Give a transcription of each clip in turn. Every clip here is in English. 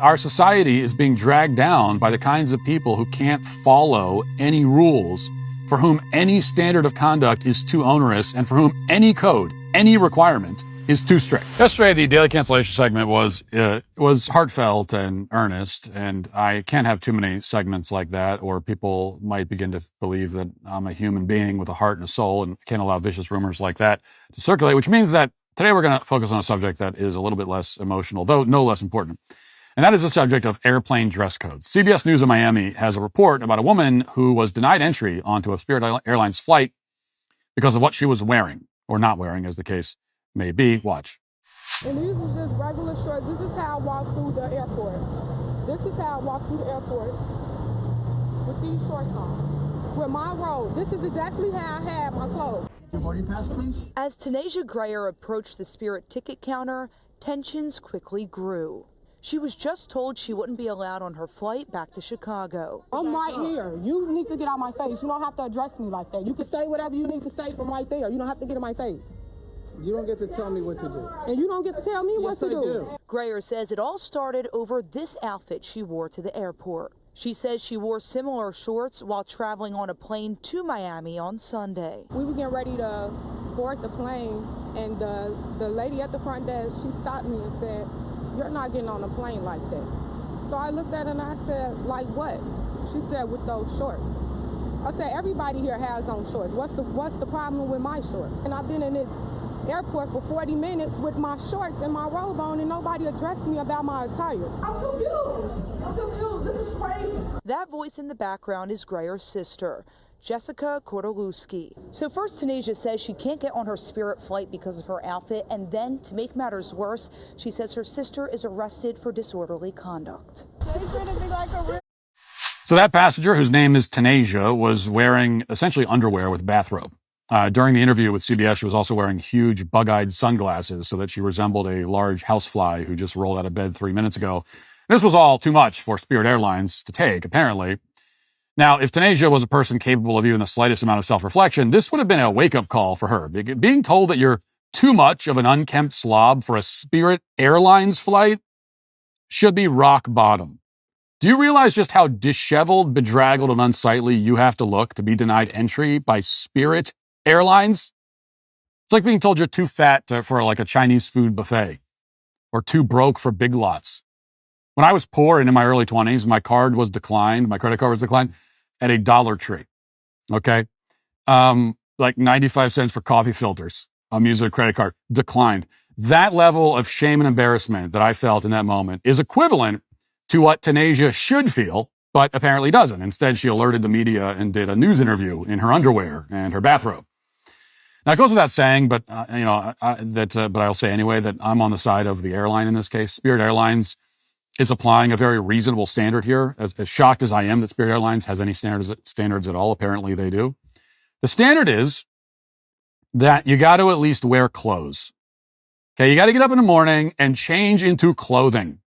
Our society is being dragged down by the kinds of people who can't follow any rules, for whom any standard of conduct is too onerous, and for whom any code, any requirement is too strict. Yesterday, the daily cancellation segment was heartfelt and earnest, and I can't have too many segments like that, or people might begin to believe that I'm a human being with a heart and a soul, and can't allow vicious rumors like that to circulate, which means that today we're going to focus on a subject that is a little bit less emotional, though no less important. And that is the subject of airplane dress codes. CBS News in Miami has a report about a woman who was denied entry onto a Spirit Airlines flight because of what she was wearing, or not wearing, as the case may be. Watch. And these is just regular shorts. This is how I walk through the airport. This is how I walk through the airport with these shorts on. With my robe. This is exactly how I have my clothes. Your boarding pass, please. As Tanasia Grayer approached the Spirit ticket counter, tensions quickly grew. She was just told she wouldn't be allowed on her flight back to Chicago. I'm right here. You need to get out my face. You don't have to address me like that. You can say whatever you need to say from right there. You don't have to get in my face. You don't get to tell me what to do. And you don't get to tell me what to do. Grayer says it all started over this outfit she wore to the airport. She says she wore similar shorts while traveling on a plane to Miami on Sunday. We were getting ready to board the plane, and the lady at the front desk, she stopped me and said, "You're not getting on a plane like that." So I looked at her and I said, "Like what?" She said, "With those shorts." I said, "Everybody here has on shorts. What's the problem with my shorts?" And I've been in this airport for 40 minutes with my shorts and my robe on, and nobody addressed me about my attire. I'm confused. This is crazy. That voice in the background is Grayer's sister, Jessica Kordelewski. So first, Tanasia says she can't get on her Spirit flight because of her outfit, and then, to make matters worse, she says her sister is arrested for disorderly conduct. So that passenger, whose name is Tanasia, was wearing essentially underwear with bathrobe. During the interview with CBS, she was also wearing huge bug-eyed sunglasses so that she resembled a large housefly who just rolled out of bed 3 minutes ago. This was all too much for Spirit Airlines to take, apparently. Now, if Tanasia was a person capable of even the slightest amount of self-reflection, this would have been a wake-up call for her. Being told that you're too much of an unkempt slob for a Spirit Airlines flight should be rock bottom. Do you realize just how disheveled, bedraggled, and unsightly you have to look to be denied entry by Spirit Airlines? It's like being told you're too fat for like a Chinese food buffet, or too broke for Big Lots. When I was poor and in my early 20s, my card was declined, my credit card was declined at a Dollar Tree. Okay? Like 95 cents for coffee filters. I'm using a credit card. Declined. That level of shame and embarrassment that I felt in that moment is equivalent to what Tanasia should feel, but apparently doesn't. Instead, she alerted the media and did a news interview in her underwear and her bathrobe. Now, it goes without saying, but but I'll say anyway that I'm on the side of the airline in this case. Spirit Airlines is applying a very reasonable standard here. As shocked as I am that Spirit Airlines has any standards at all, apparently they do. The standard is that you got to at least wear clothes. Okay, you got to get up in the morning and change into clothing.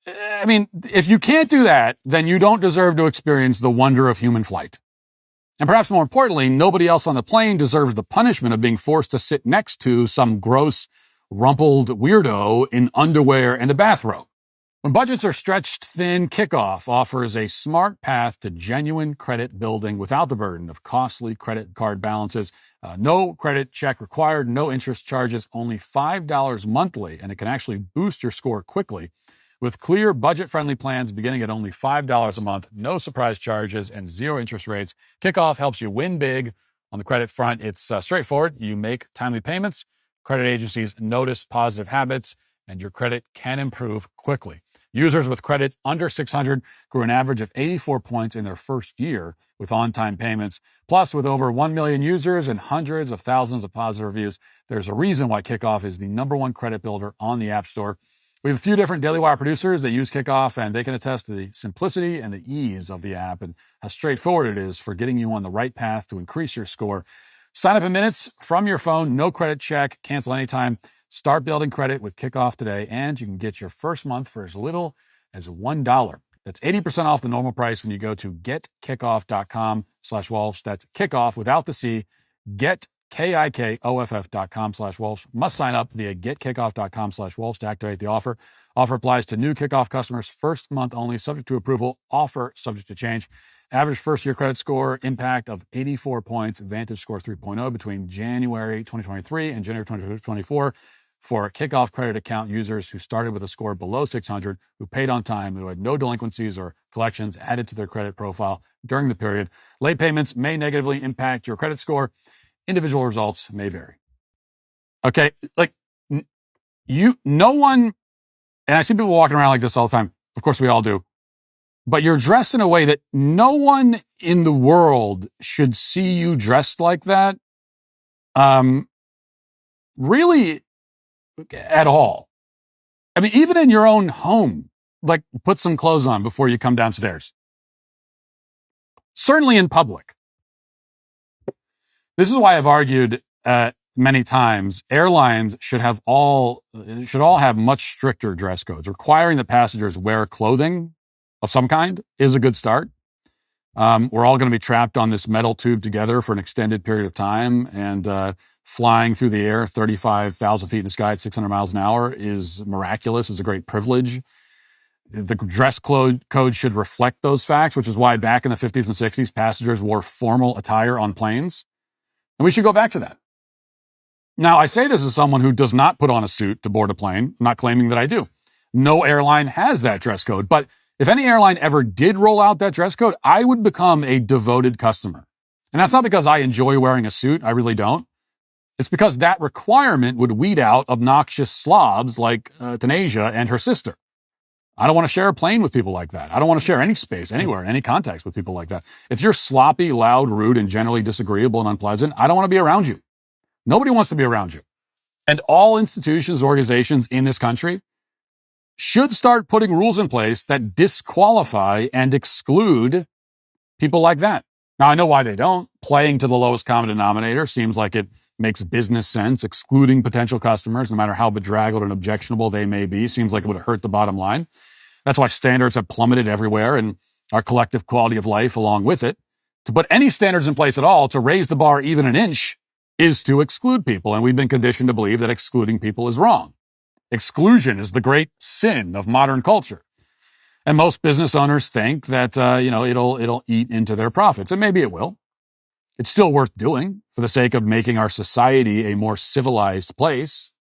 I mean, if you can't do that, then you don't deserve to experience the wonder of human flight. And perhaps more importantly, nobody else on the plane deserves the punishment of being forced to sit next to some gross, rumpled weirdo in underwear and a bathrobe. When budgets are stretched thin, Kickoff offers a smart path to genuine credit building without the burden of costly credit card balances. No credit check required, no interest charges, only $5 monthly, and it can actually boost your score quickly. With clear, budget-friendly plans beginning at only $5 a month, no surprise charges, and zero interest rates, Kickoff helps you win big on the credit front. It's straightforward. You make timely payments, credit agencies notice positive habits, and your credit can improve quickly. Users with credit under 600 grew an average of 84 points in their first year with on-time payments. Plus, with over 1 million users and hundreds of thousands of positive reviews, there's a reason why Kickoff is the #1 credit builder on the App Store. We have a few different Daily Wire producers that use Kickoff, and they can attest to the simplicity and the ease of the app and how straightforward it is for getting you on the right path to increase your score. Sign up in minutes from your phone, no credit check, cancel anytime. Start building credit with Kickoff today, and you can get your first month for as little as $1. That's 80% off the normal price when you go to getkickoff.com/Walsh. That's Kickoff without the C. Get KIKOFF.com/Walsh. Must sign up via getkickoff.com/Walsh to activate the offer. Offer applies to new Kickoff customers first month only, subject to approval. Offer subject to change. Average first-year credit score impact of 84 points. Vantage score 3.0 between January 2023 and January 2024 for Kickoff credit account users who started with a score below 600, who paid on time, who had no delinquencies or collections added to their credit profile during the period. Late payments may negatively impact your credit score. Individual results may vary. Okay, like no one, and I see people walking around like this all the time. Of course, we all do. But you're dressed in a way that no one in the world should see you dressed like that. Really at all. I mean, even in your own home, like put some clothes on before you come downstairs. Certainly in public. This is why I've argued many times airlines should all have much stricter dress codes. Requiring that passengers wear clothing of some kind is a good start. We're all going to be trapped on this metal tube together for an extended period of time, and flying through the air 35,000 feet in the sky at 600 miles an hour is miraculous. It's a great privilege. The dress code should reflect those facts, which is why back in the 50s and 60s, passengers wore formal attire on planes. And we should go back to that. Now, I say this as someone who does not put on a suit to board a plane. I'm not claiming that I do. No airline has that dress code. But if any airline ever did roll out that dress code, I would become a devoted customer. And that's not because I enjoy wearing a suit. I really don't. It's because that requirement would weed out obnoxious slobs like Tanasia and her sister. I don't want to share a plane with people like that. I don't want to share any space anywhere, any contacts with people like that. If you're sloppy, loud, rude, and generally disagreeable and unpleasant, I don't want to be around you. Nobody wants to be around you. And all institutions, organizations in this country should start putting rules in place that disqualify and exclude people like that. Now, I know why they don't. Playing to the lowest common denominator seems like it makes business sense. Excluding potential customers, no matter how bedraggled and objectionable they may be, seems like it would hurt the bottom line. That's why standards have plummeted everywhere, and our collective quality of life along with it. To put any standards in place at all, to raise the bar even an inch, is to exclude people. And we've been conditioned to believe that excluding people is wrong. Exclusion is the great sin of modern culture. And most business owners think that, it'll eat into their profits. And maybe it will. It's still worth doing for the sake of making our society a more civilized place.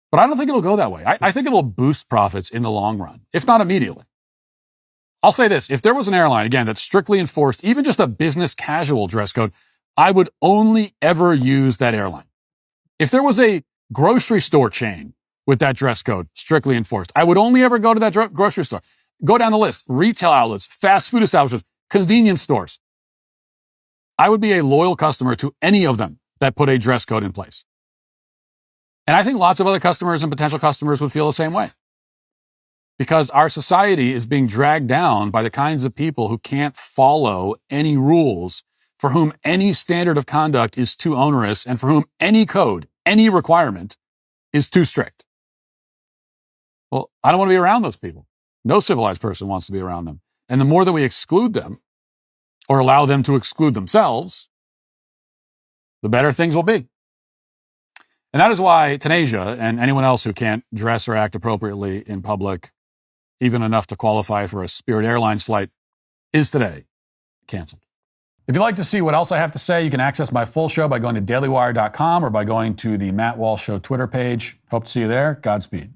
But I don't think it'll go that way. I think it'll boost profits in the long run, if not immediately. I'll say this. If there was an airline, again, that strictly enforced even just a business casual dress code, I would only ever use that airline. If there was a grocery store chain with that dress code strictly enforced, I would only ever go to that grocery store. Go down the list. Retail outlets, fast food establishments, convenience stores. I would be a loyal customer to any of them that put a dress code in place. And I think lots of other customers and potential customers would feel the same way. Because our society is being dragged down by the kinds of people who can't follow any rules, for whom any standard of conduct is too onerous, and for whom any code, any requirement is too strict. Well, I don't want to be around those people. No civilized person wants to be around them. And the more that we exclude them, or allow them to exclude themselves, the better things will be. And that is why Tanasia and anyone else who can't dress or act appropriately in public, even enough to qualify for a Spirit Airlines flight, is today canceled. If you'd like to see what else I have to say, you can access my full show by going to dailywire.com or by going to the Matt Walsh Show Twitter page. Hope to see you there. Godspeed.